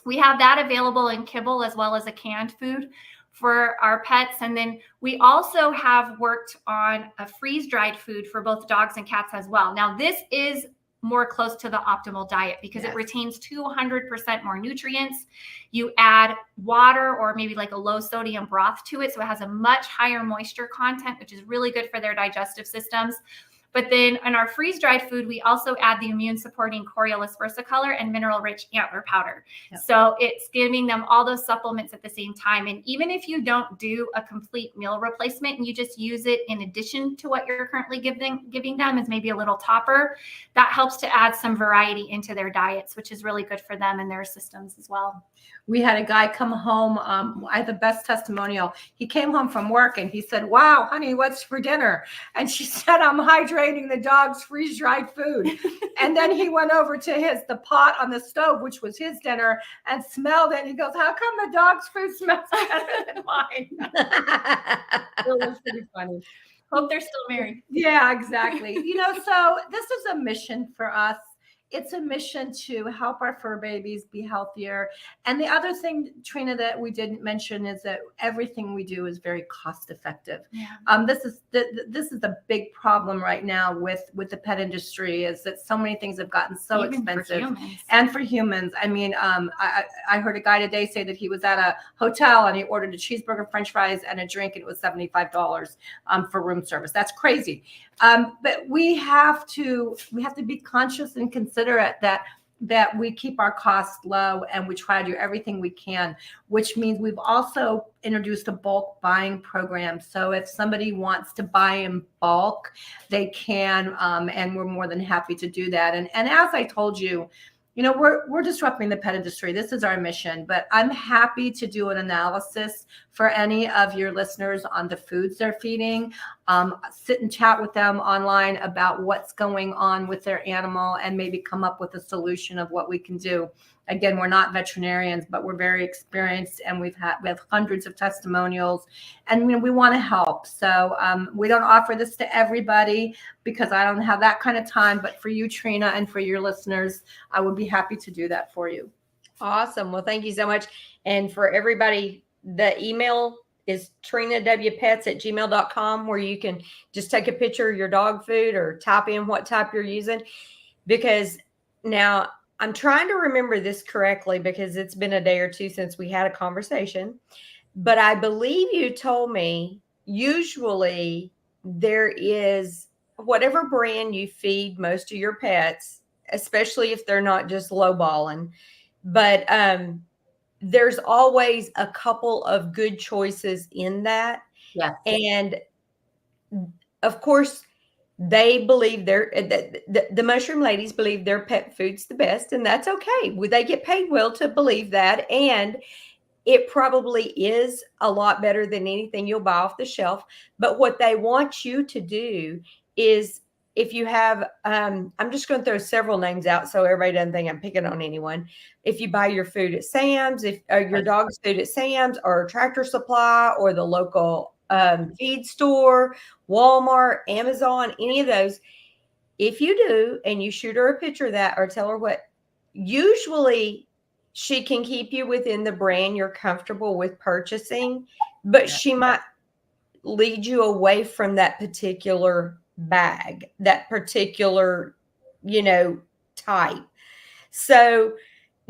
we have that available in kibble as well as a canned food for our pets. And then we also have worked on a freeze-dried food for both dogs and cats as well. Now, this is more close to the optimal diet because it retains 200% more nutrients. You add water or maybe like a low sodium broth to it, so it has a much higher moisture content, which is really good for their digestive systems. But then in our freeze-dried food, we also add the immune-supporting Coriolis versicolor and mineral-rich antler powder. Yep. So it's giving them all those supplements at the same time. And even if you don't do a complete meal replacement and you just use it in addition to what you're currently giving them as maybe a little topper, that helps to add some variety into their diets, which is really good for them and their systems as well. We had a guy come home. I had the best testimonial. He came home from work and he said, wow, honey, what's for dinner? And she said, I'm hydrating the dog's freeze-dried food. And then he went over to the pot on the stove, which was his dinner, and smelled it. And he goes, how come the dog's food smells better than mine? It was pretty funny. Hope they're still married. Yeah, exactly. So this is a mission for us. it's a mission to help our fur babies be healthier. And the other thing, Trina, that we didn't mention is that everything we do is very cost effective. Yeah. This is the big problem right now with the pet industry, is that so many things have gotten so Even for expensive. humans. And for humans. I mean, I heard a guy today say that he was at a hotel and he ordered a cheeseburger, French fries, and a drink, and it was $75 for room service. That's crazy. But we have to be conscious and considerate that we keep our costs low, and we try to do everything we can, which means we've also introduced a bulk buying program. So if somebody wants to buy in bulk, they can, and we're more than happy to do that. And as I told you, we're disrupting the pet industry. This is our mission, but I'm happy to do an analysis for any of your listeners on the foods they're feeding. Sit and chat with them online about what's going on with their animal, and maybe come up with a solution of what we can do. Again, we're not veterinarians, but we're very experienced, and we have hundreds of testimonials, and we want to help. So we don't offer this to everybody because I don't have that kind of time, but for you, Trina, and for your listeners, I would be happy to do that for you. Awesome. Well, thank you so much. And for everybody, the email is trinawpets@gmail.com, where you can just take a picture of your dog food or type in what type you're using. Because now I'm trying to remember this correctly, because it's been a day or two since we had a conversation, but I believe you told me usually there is whatever brand you feed most of your pets, especially if they're not just lowballing, but there's always a couple of good choices in that. Yeah. And of course, they believe the mushroom ladies believe their pet food's the best, and that's okay. They get paid well to believe that, and it probably is a lot better than anything you'll buy off the shelf. But what they want you to do is, if you have, I'm just going to throw several names out so everybody doesn't think I'm picking on anyone. If you buy your food at Sam's, if your dog's food at Sam's or Tractor Supply or the local feed store, Walmart, Amazon, any of those, if you do and you shoot her a picture of that or tell her what, usually she can keep you within the brand you're comfortable with purchasing, but she might lead you away from that particular bag, that particular, type. So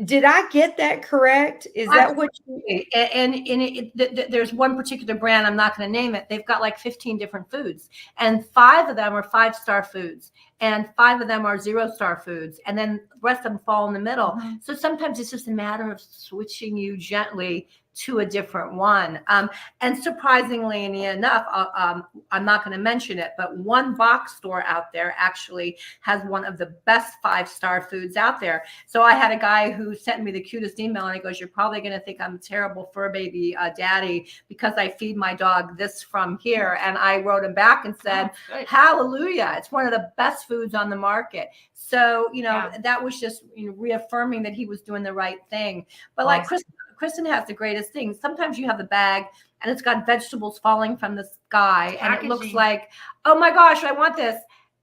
did I get that correct? Is that what you... And there's one particular brand, I'm not going to name it. They've got like 15 different foods, and 5 of them are 5-star foods, and 5 of them are 0-star foods, and then the rest of them fall in the middle. Mm-hmm. So sometimes it's just a matter of switching you gently to a different one. And surprisingly enough, I'm not going to mention it, but one box store out there actually has one of the best 5-star foods out there. So I had a guy who sent me the cutest email, and he goes, "You're probably going to think I'm a terrible fur baby daddy because I feed my dog this from here." And I wrote him back and said, "Hallelujah. It's one of the best foods on the market." So, that was just reaffirming that he was doing the right thing. But like Kristen has the greatest thing. Sometimes you have the bag and it's got vegetables falling from the sky, and it looks like, oh my gosh, I want this.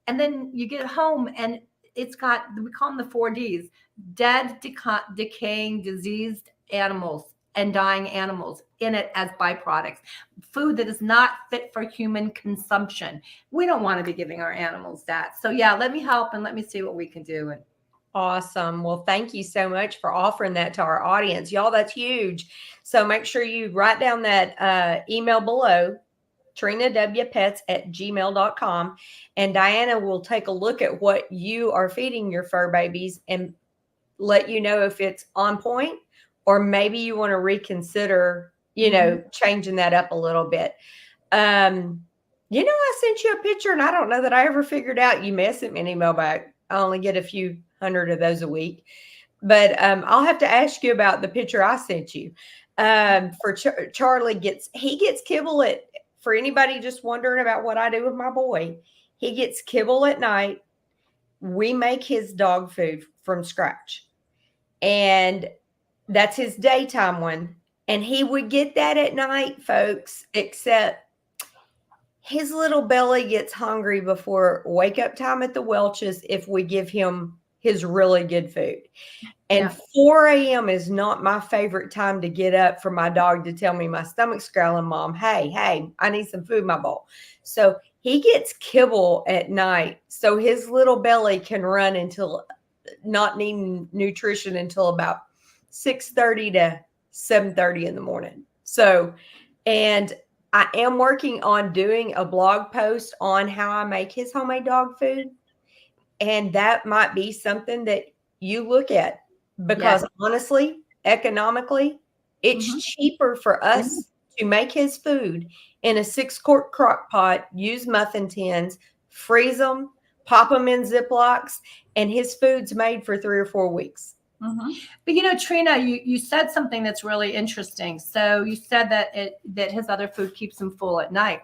And then you get home and it's got, we call them the 4Ds, dead, decaying, diseased animals and dying animals in it as byproducts. Food that is not fit for human consumption. We don't want to be giving our animals that. So yeah, let me help and let me see what we can do. Awesome. Well, thank you so much for offering that to our audience. Y'all, that's huge. So make sure you write down that email below, trinawpets@gmail.com, and Dyanah will take a look at what you are feeding your fur babies and let you know if it's on point, or maybe you want to reconsider, changing that up a little bit. I sent you a picture, and I don't know that I ever figured out you may have sent me an email back. I only get a few hundred of those a week, but I'll have to ask you about the picture I sent you. For Charlie gets kibble for anybody just wondering about what I do with my boy, he gets kibble at night. We make his dog food from scratch, and that's his daytime one. And he would get that at night, folks, except his little belly gets hungry before wake up time at the Welch's if we give him his really good food. And Yeah. 4 a.m. is not my favorite time to get up for my dog to tell me my stomach's growling, Mom, hey, I need some food in my bowl. So he gets kibble at night so his little belly can run until not needing nutrition until about 6:30 to 7:30 in the morning. So, and I am working on doing a blog post on how I make his homemade dog food. And that might be something that you look at because honestly, economically, it's cheaper for us to make his food in a 6-quart crock pot, use muffin tins, freeze them, pop them in Ziplocs, and his food's made for 3 or 4 weeks. But you know, Trina, you said something that's really interesting. So you said that his other food keeps him full at night.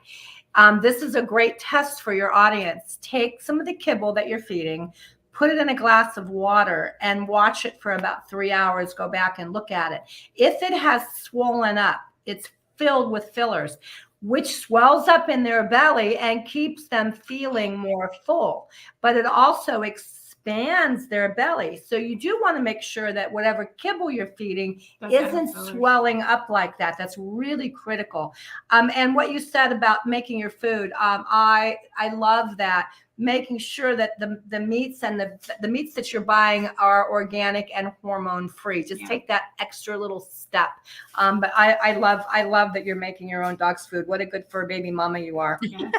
This is a great test for your audience. Take some of the kibble that you're feeding, put it in a glass of water, and watch it for about 3 hours. Go back and look at it. If it has swollen up, it's filled with fillers, which swells up in their belly and keeps them feeling more full. But it also expands their belly. So you do want to make sure that whatever kibble you're feeding isn't swelling up like that. That's really critical. And what you said about making your food, I love that. Making sure that the meats and the meats that you're buying are organic and hormone free. Just take that extra little step. But I love that you're making your own dog's food. What a good fur baby mama you are. Yeah.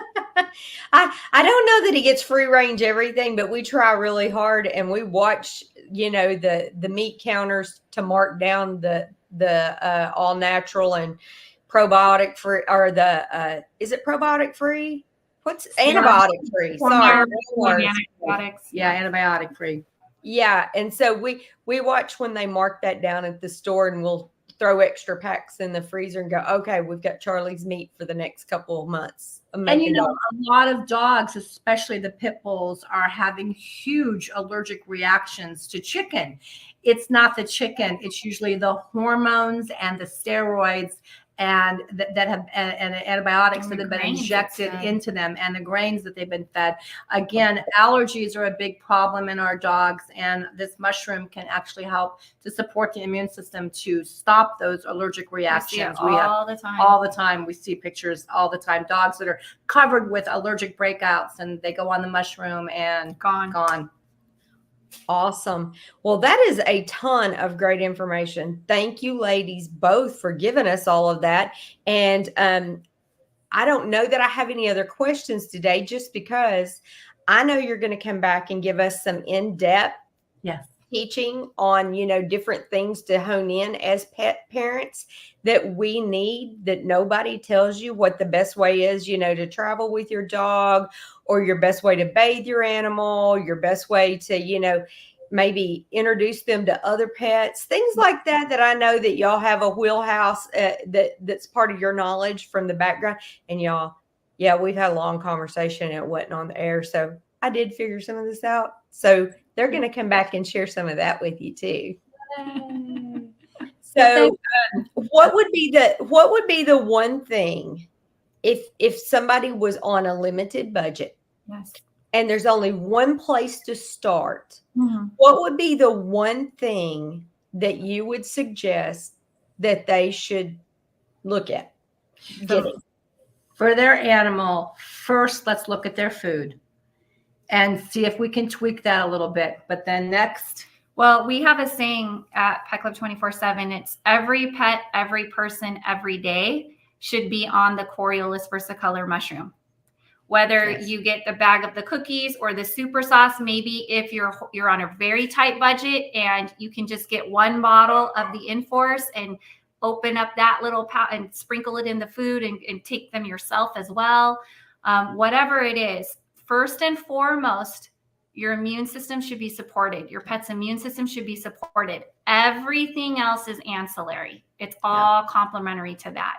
I don't know that he gets free range everything, but we try really hard and we watch, the meat counters to mark down the all natural and probiotic free, or is it probiotic free? What's antibiotic free? Sorry. Antibiotics. Yeah, antibiotic free. Yeah. And so we watch when they mark that down at the store, and we'll throw extra packs in the freezer and go, okay, we've got Charlie's meat for the next couple of months. And a lot of dogs, especially the pit bulls, are having huge allergic reactions to chicken. It's not the chicken. It's usually the hormones and the steroids and that have and antibiotics that have been injected into them, and the grains that they've been fed. Again, allergies are a big problem in our dogs, and this mushroom can actually help to support the immune system to stop those allergic reactions. All the time. All the time. We see pictures all the time. Dogs that are covered with allergic breakouts, and they go on the mushroom and gone. Awesome. Well, that is a ton of great information. Thank you, ladies, both for giving us all of that. And I don't know that I have any other questions today, just because I know you're going to come back and give us some in-depth teaching on, different things to hone in as pet parents that we need, that nobody tells you what the best way is, to travel with your dog, or your best way to bathe your animal, your best way to, maybe introduce them to other pets, things like that, that I know that y'all have a wheelhouse that's part of your knowledge from the background. And y'all, we've had a long conversation and it wasn't on the air. So I did figure some of this out. So they're going to come back and share some of that with you too. So what would be the one thing if somebody was on a limited budget and there's only one place to start, what would be the one thing that you would suggest that they should look at getting? For their animal, first, let's look at their food and see if we can tweak that a little bit. But then next. Well, we have a saying at Pet Club 24/7. It's every pet, every person, every day should be on the Coriolis versicolor mushroom. Whether you get the bag of the cookies or the super sauce, maybe if you're on a very tight budget and you can just get one bottle of the Enforce and open up that little and sprinkle it in the food and take them yourself as well. Whatever it is, first and foremost, your immune system should be supported. Your pet's immune system should be supported. Everything else is ancillary. It's all complementary to that.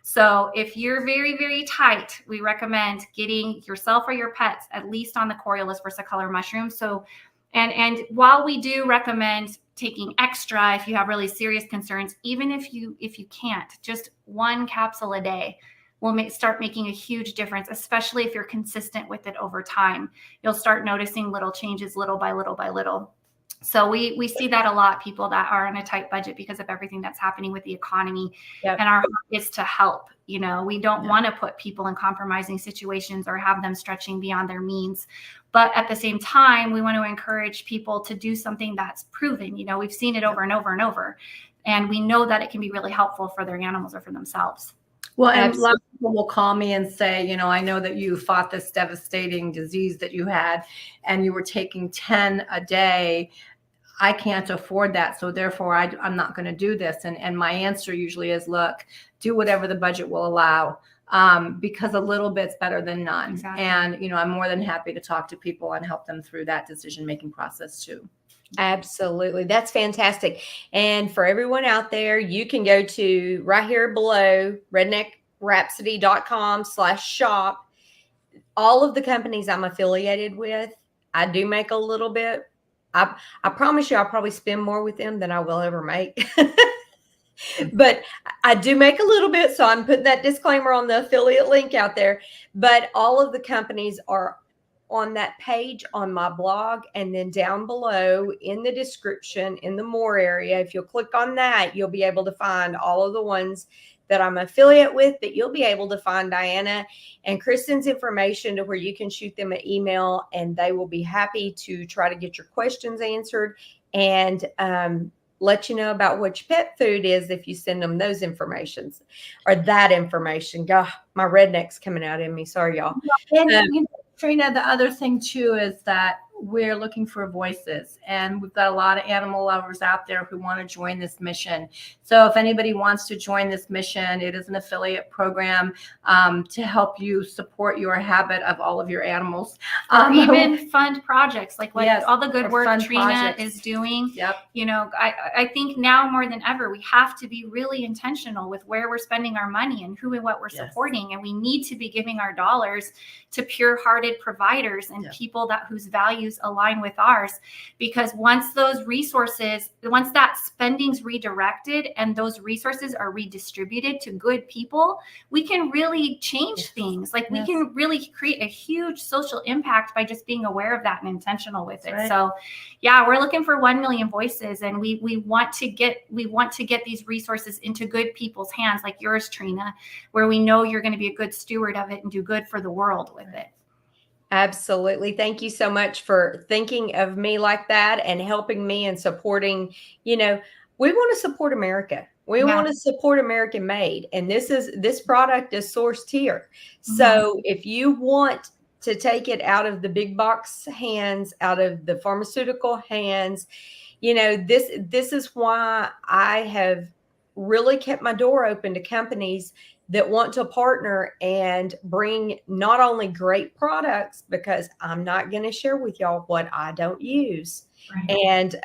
So if you're very, very tight, we recommend getting yourself or your pets at least on the Coriolis versicolor mushroom. So, and while we do recommend taking extra if you have really serious concerns, even if you can't, just one capsule a day. will start making a huge difference, especially if you're consistent with it over time. You'll start noticing little changes little by little by little. So we see that a lot, people that are on a tight budget because of everything that's happening with the economy. Yep. And our heart is to help. You know, we don't want to put people in compromising situations or have them stretching beyond their means. But at the same time, we want to encourage people to do something that's proven. You know, we've seen it over and over and over. And we know that it can be really helpful for their animals or for themselves. Well, and a lot of people will call me and say, you know, I know that you fought this devastating disease that you had and you were taking 10 a day. I can't afford that. So therefore, I'm not going to do this. And my answer usually is, look, do whatever the budget will allow, because a little bit's better than none. Exactly. And, you know, I'm more than happy to talk to people and help them through that decision-making process too. Absolutely. That's fantastic. And for everyone out there, you can go to right here below, redneckrhapsody.com/shop. All of the companies I'm affiliated with, I do make a little bit. I promise you, I'll probably spend more with them than I will ever make. But I do make a little bit. So I'm putting that disclaimer on the affiliate link out there. But all of the companies are on that page on my blog, and then down below in the description in the more area, if you'll click on that, you'll be able to find all of the ones that I'm affiliate with, but you'll be able to find Dyanah and Kristen's information to where you can shoot them an email, and they will be happy to try to get your questions answered and let you know about which pet food is if you send them those informations or that information. God, my redneck's coming out in me. Sorry, y'all. And you know, Trina, the other thing too is that we're looking for voices, and we've got a lot of animal lovers out there who want to join this mission. So if anybody wants to join this mission, it is an affiliate program to help you support your habit of all of your animals. Or even fund projects like what all the good work Trina projects is doing. Yep. You know, I think now more than ever, we have to be really intentional with where we're spending our money and who and what we're supporting. And we need to be giving our dollars to pure-hearted providers and people whose values align with ours. Because once that spending's redirected and those resources are redistributed to good people, we can really change things. Like we can really create a huge social impact by just being aware of that and intentional with it. Right. So yeah, we're looking for 1 million voices, and we want to get these resources into good people's hands, like yours, Trina, where we know you're going to be a good steward of it and do good for the world with it. Absolutely. Thank you so much for thinking of me like that and helping me and supporting. You know, we want to support America. We want to support American made. And this product is sourced here. Mm-hmm. So if you want to take it out of the big box hands, out of the pharmaceutical hands, you know, this is why I have really kept my door open to companies that want to partner and bring not only great products, because I'm not going to share with y'all what I don't use. Right. And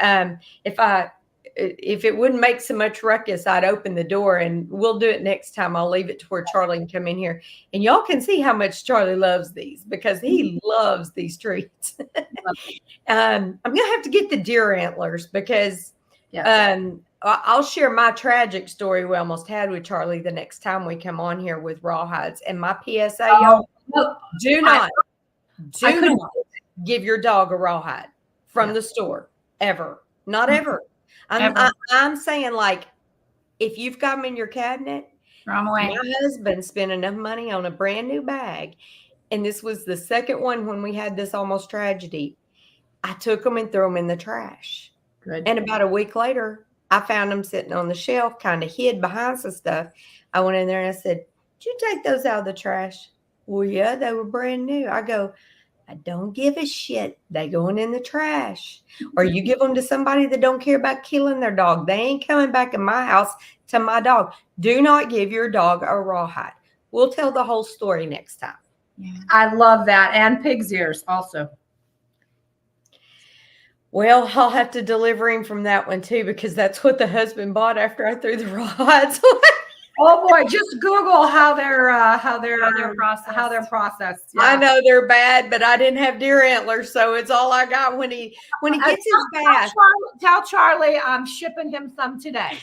if it wouldn't make so much ruckus, I'd open the door, and we'll do it next time. I'll leave it to where Charlie can come in here, and y'all can see how much Charlie loves these, because he loves these treats. I'm going to have to get the deer antlers, because I'll share my tragic story we almost had with Charlie the next time we come on here with rawhides. And my PSA, y'all, do not give your dog a rawhide from the store, ever. Not ever. I'm saying, like, if you've got them in your cabinet, my husband spent enough money on a brand new bag, and this was the second one when we had this almost tragedy. I took them and threw them in the trash. Good. And about a week later, I found them sitting on the shelf, kind of hid behind some stuff. I went in there and I said, "Did you take those out of the trash?" "Well, yeah, they were brand new." I go, "I don't give a shit. They going in the trash. Or you give them to somebody that don't care about killing their dog. They ain't coming back in my house to my dog. Do not give your dog a rawhide." We'll tell the whole story next time. Yeah. I love that. And pig's ears also. Well, I'll have to deliver him from that one too, because that's what the husband bought after I threw the rawhides away. Oh boy, just Google how they're processed. Yeah. I know they're bad, but I didn't have deer antlers, so it's all I got when he gets his bath. Tell Charlie I'm shipping him some today.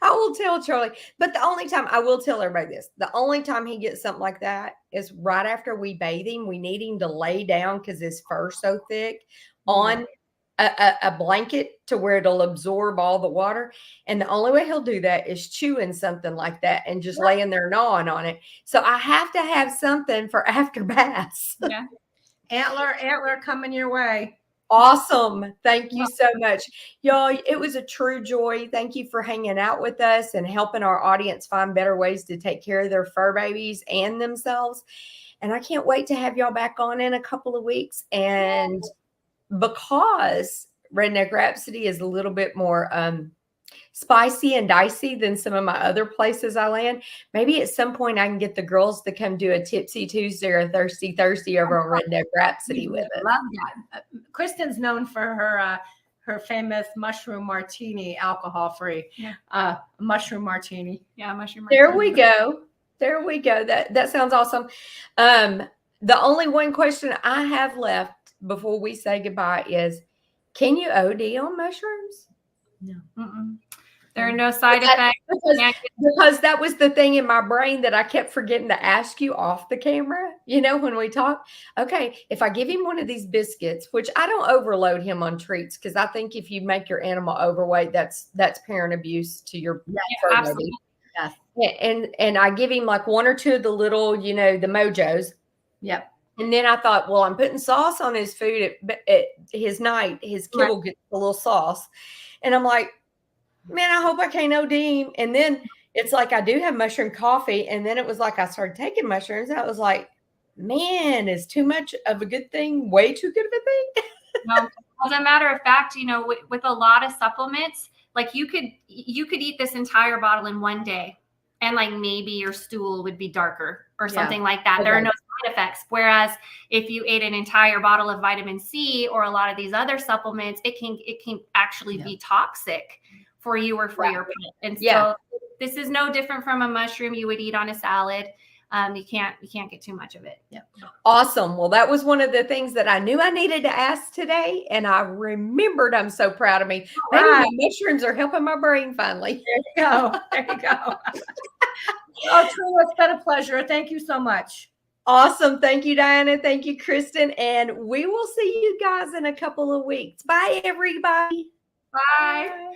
I will tell Charlie, but the only time I will tell everybody this, the only time he gets something like that is right after we bathe him. We need him to lay down because his fur's so thick on a blanket to where it'll absorb all the water. And the only way he'll do that is chewing something like that and just laying there gnawing on it. So I have to have something for after baths. Yeah. Antler coming your way. Awesome. Thank you so much. Y'all, it was a true joy. Thank you for hanging out with us and helping our audience find better ways to take care of their fur babies and themselves. And I can't wait to have y'all back on in a couple of weeks. And because Redneck Rhapsody is a little bit more spicy and dicey than some of my other places I land, maybe at some point I can get the girls to come do a Tipsy Tuesday or a Thirsty Thursday over on Redneck Rhapsody with us. Love that. Kristen's known for her famous mushroom martini, alcohol-free. Mushroom martini. Yeah, mushroom There martini. we go. There we go. That sounds awesome. The only one question I have left before we say goodbye is, can you OD on mushrooms? No. There are no side effects. Because that was the thing in my brain that I kept forgetting to ask you off the camera, when we talk. Okay, if I give him one of these biscuits, which I don't overload him on treats, because I think if you make your animal overweight, that's parent abuse to your fur baby. Yes. And I give him like one or two of the little, the Mojos. Yep. And then I thought, well, I'm putting sauce on his food at his night. His kibble gets a little sauce. And I'm like, man, I hope I can't OD him. And then it's like I do have mushroom coffee. And then it was like I started taking mushrooms. I was like, man, is too much of a good thing way too good of a thing? No, as a matter of fact, with a lot of supplements, like you could eat this entire bottle in one day, and like maybe your stool would be darker or something like that. Okay. There are no side effects. Whereas if you ate an entire bottle of vitamin C or a lot of these other supplements, it can actually be toxic for you or for your pet. And so this is no different from a mushroom you would eat on a salad. You can't get too much of it. Yeah. Awesome. Well, that was one of the things that I knew I needed to ask today. And I remembered. I'm so proud of me. Maybe my mushrooms are helping my brain finally. There you go. There you go. Oh, Trina, it's been a pleasure. Thank you so much. Awesome. Thank you, Dyanah. Thank you, Kristen. And we will see you guys in a couple of weeks. Bye, everybody. Bye.